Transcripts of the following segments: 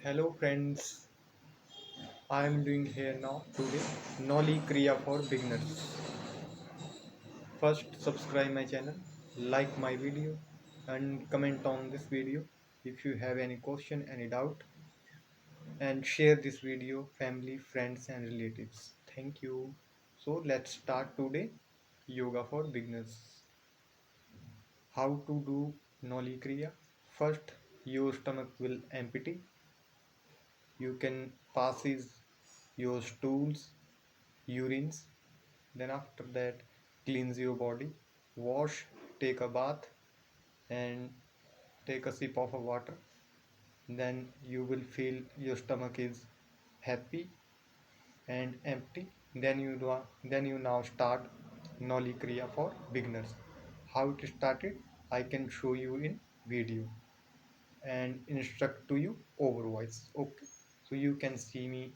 Hello friends, I am doing here now today Nauli kriya for beginners. First subscribe my channel, like my video and comment on this video if you have any question, any doubt, and share this video family, friends and relatives. Thank you. So let's start today yoga for beginners. How to do Nauli kriya? First your stomach will empty. You can passes your stools, urines. Then after that cleanse your body, wash, take a bath and take a sip of a water. Then you will feel your stomach is happy and empty. Then you now start Nauli kriya for beginners. How it started I can show you in video and instruct to you over voice. Okay, so you can see me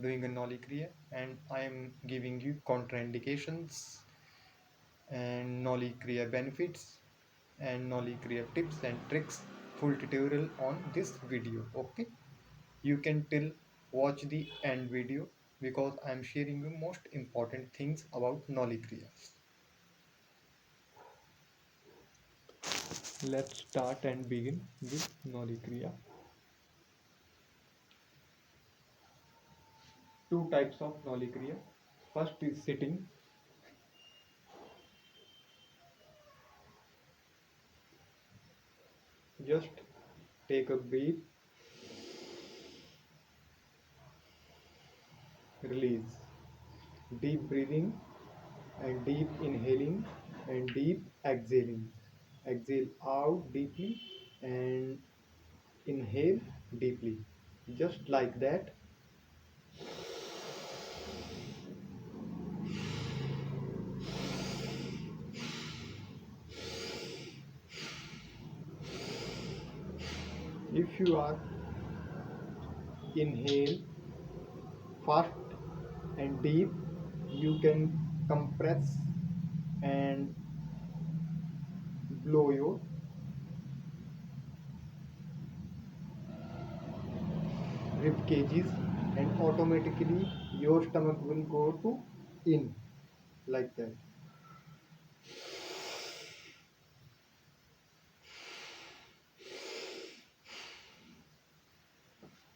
doing a Nauli kriya and I am giving you contraindications and Nauli kriya benefits and Nauli kriya tips and tricks, full tutorial on this video. Okay, you can till watch the end video because I am sharing you most important things about Nauli kriya. Let's start and begin with Nauli kriya. Two types of Nauli kriya. First is sitting. Just take a breath, release, deep breathing and deep inhaling and deep exhaling. Exhale out deeply and inhale deeply. Just like that. If you are inhale fast and deep, you can compress and blow your rib cages and automatically your stomach will go to in like that.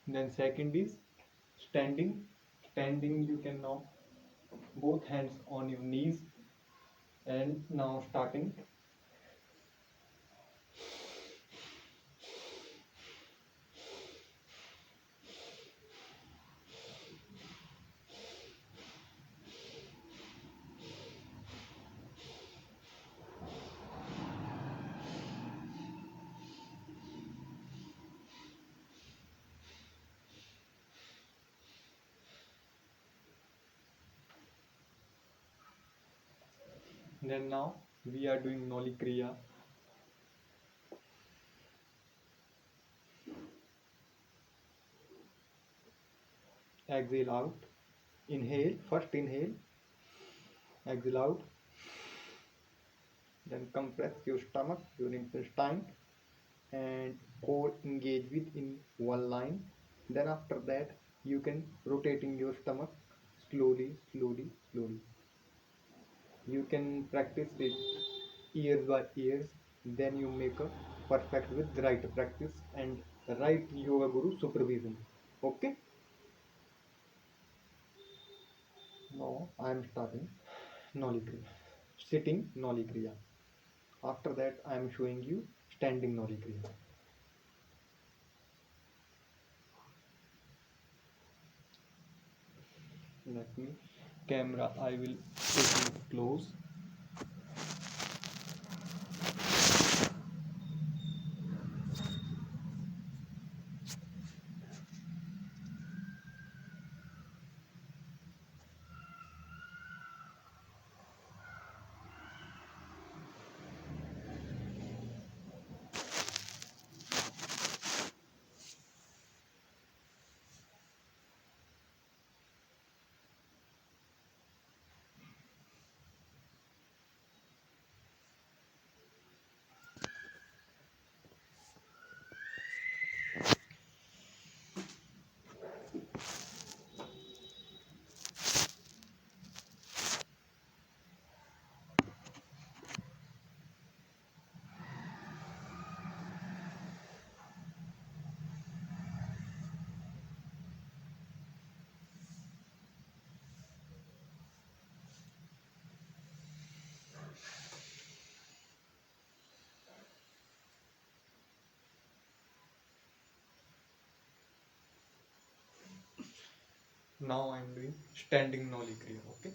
Then second is standing. Standing you can now both hands on your knees and now starting. Then now we are doing Nauli kriya. Exhale out. Inhale, first inhale, exhale out. Then compress your stomach, your intestine and core engage with in one line. Then after that you can rotating your stomach slowly, slowly, slowly. You can practice it years by years. Then you make a perfect with right practice and right yoga guru supervision. Okay. Now I am starting Nauli kriya. Sitting Nauli kriya. After that I am showing you standing Nauli kriya. Let me camera I will take it close. Now I am doing standing Nauli kriya. Okay.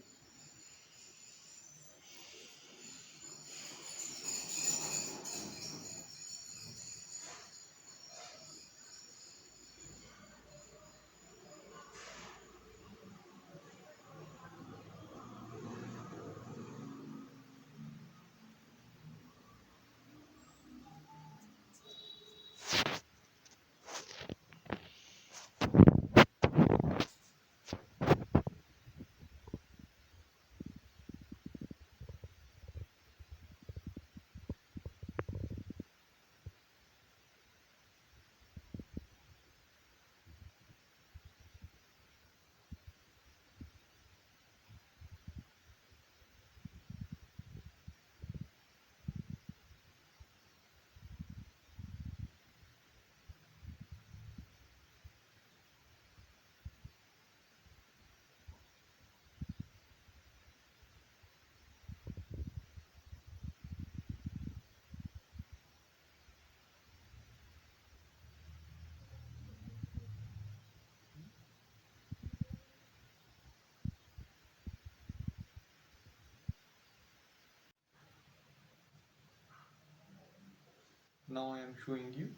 Now I am showing you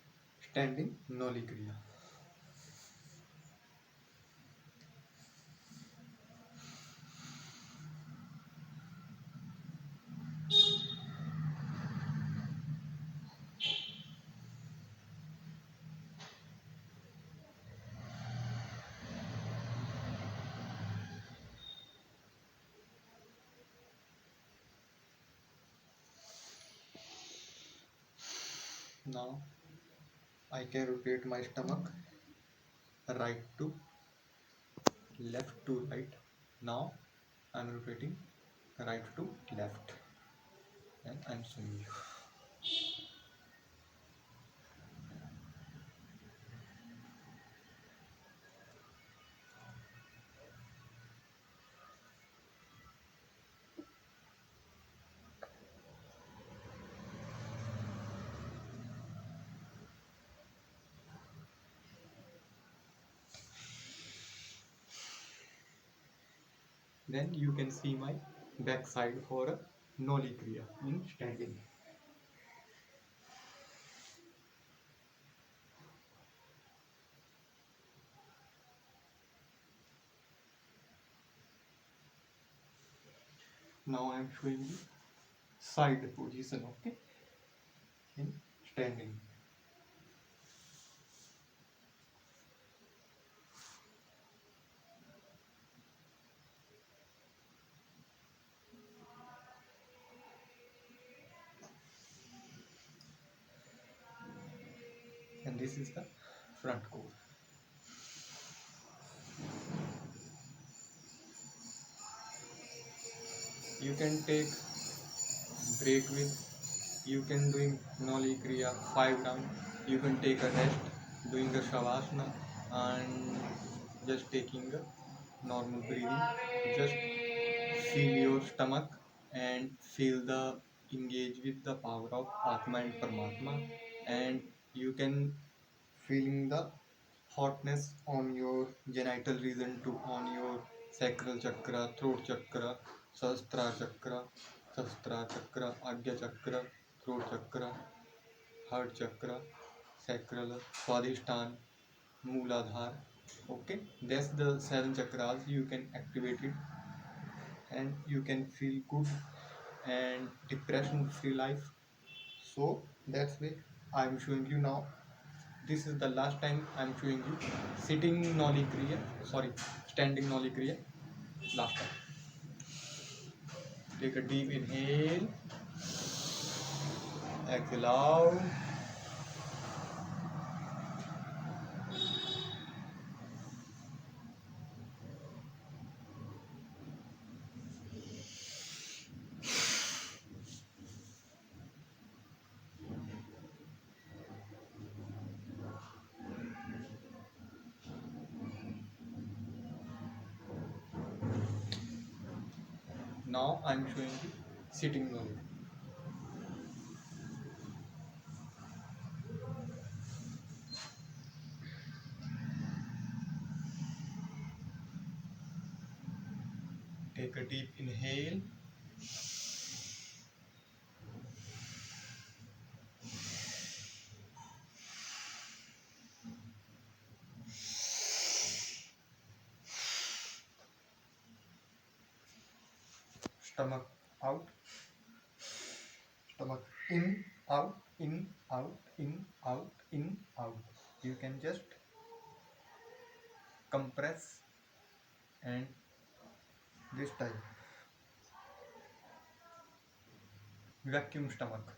standing Nauli kriya. Now I can rotate my stomach right to left to right. Now I am rotating right to left, and I am showing you. Then you can see my backside for a Nauli kriya in standing. Now I am showing you side position, okay, in standing. And this is the front core. You can take break with, you can doing Nauli kriya 5 rounds. You can take a rest doing a shavasana and just taking a normal breathing. Just feel your stomach and feel the engage with the power of Atma and Paramatma, and you can feeling the hotness on your genital region to on your sacral chakra, throat chakra, sahasrara chakra, agya chakra, throat chakra, heart chakra, sacral, swadhisthana, mooladhara. Okay, that's the 7 chakras. You can activate it and you can feel good and depression free life. So that's why I'm showing you now. This is the last time I'm showing you sitting Nauli kriya, sorry, standing Nauli kriya. Last time. Take a deep inhale, exhale out. Now I'm showing you sitting Nauli. Take a deep inhale. Stomach out. Stomach in, out, in, out, in, out, in, out. You can just compress and this type. Vacuum stomach.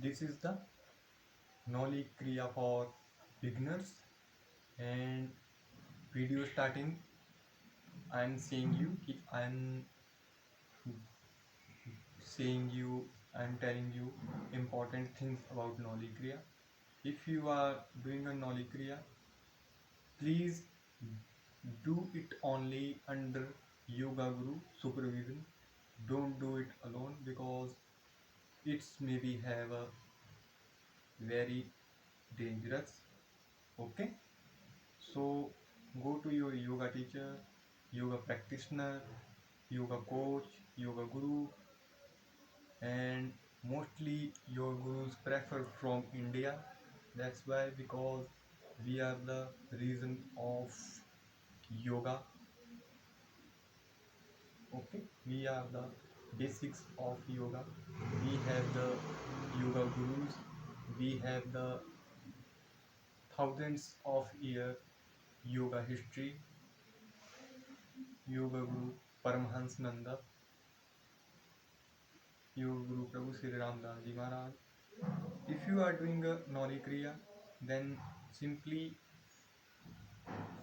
This is the Nauli kriya for beginners, and video starting I'm saying you I'm telling you important things about Nauli kriya. If you are doing a Nauli kriya, please do it only under yoga guru supervision. Don't do it alone because it's maybe have a very dangerous. Okay, so go to your yoga teacher, yoga practitioner, yoga coach, yoga guru, and mostly your gurus prefer from India. That's why, because we are the reason of yoga. Okay, we are the basics of yoga. We have the yoga gurus. We have the thousands of year yoga history. Yoga guru Paramhans Nanda, Yoga guru Prabhu Sri Ramdas Ji Maharaj. If you are doing a Nauli kriya, then simply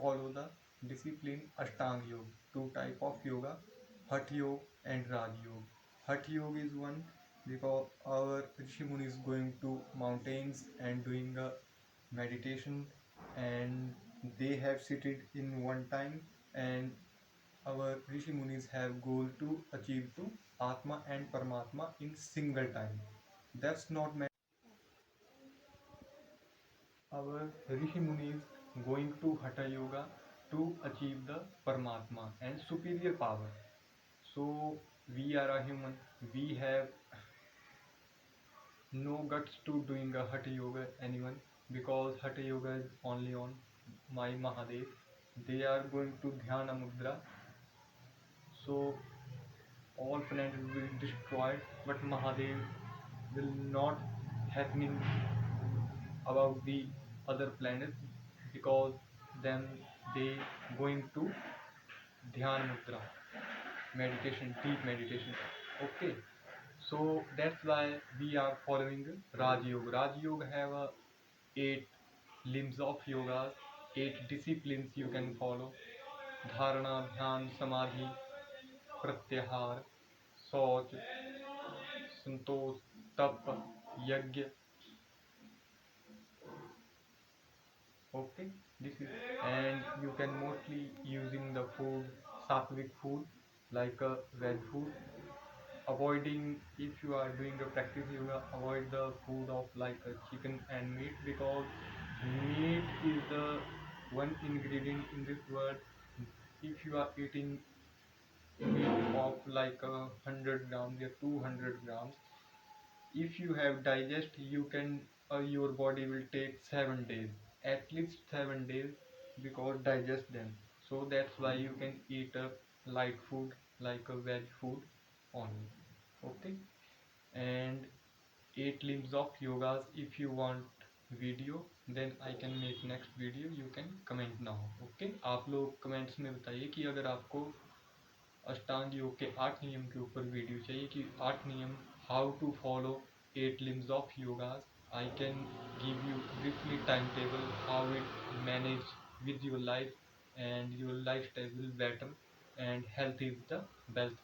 follow the discipline Ashtanga Yoga. Two type of yoga, Hatha Yoga and Raj Yoga. Hatha Yoga is one because our Rishi Muni is going to mountains and doing a meditation, and they have seated in one time, and our Rishi Munis have goal to achieve to Atma and Paramatma in single time. That's not meant. Our Rishi Munis going to Hatha Yoga to achieve the Paramatma and superior power. So we are a human. We have no guts to doing a Hatha Yoga anyone, because Hatha Yoga is only on my Mahadev. They are going to Dhyana Mudra. So all planets will be destroyed, but Mahadev will not happening about the other planets, because then they going to Dhyan Mudra, meditation, deep meditation. Okay, so that's why we are following Raj Yoga. Raj Yoga have 8 limbs of yogas, 8 disciplines you can follow: Dharana, Dhyan, Samadhi, Pratyahar, Soch, Santosh, Tap, Yajna. Okay, this is, and you can mostly using the food, sattvic food, like a veg food. Avoiding, if you are doing a practice yoga, avoid the food of like chicken and meat, because meat is the one ingredient in this world. If you are eating meat of like 100 grams or 200 grams, if you have digest, you can your body will take 7 days, at least 7 days, because digest them. So that's why you can eat a light food like a veg food only. Okay, and 8 limbs of yogas. If you want video then I can make next video, you can comment now. Okay, आप लोग comments में बताइए कि अगर आपको अष्टांग योग के 8 नियम के ऊपर वीडियो चाहिए कि 8 नियम, how to follow 8 limbs of yogas. I can give you briefly timetable how it manage with your life and your lifestyle will better and health is the wealth.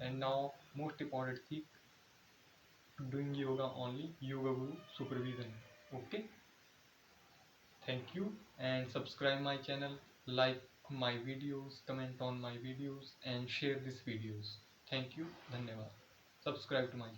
And now most important thing, doing yoga only yoga guru supervision. Okay, thank you and subscribe my channel, like my videos, comment on my videos and share these videos. Thank you, धन्यवाद. Subscribe to my channel.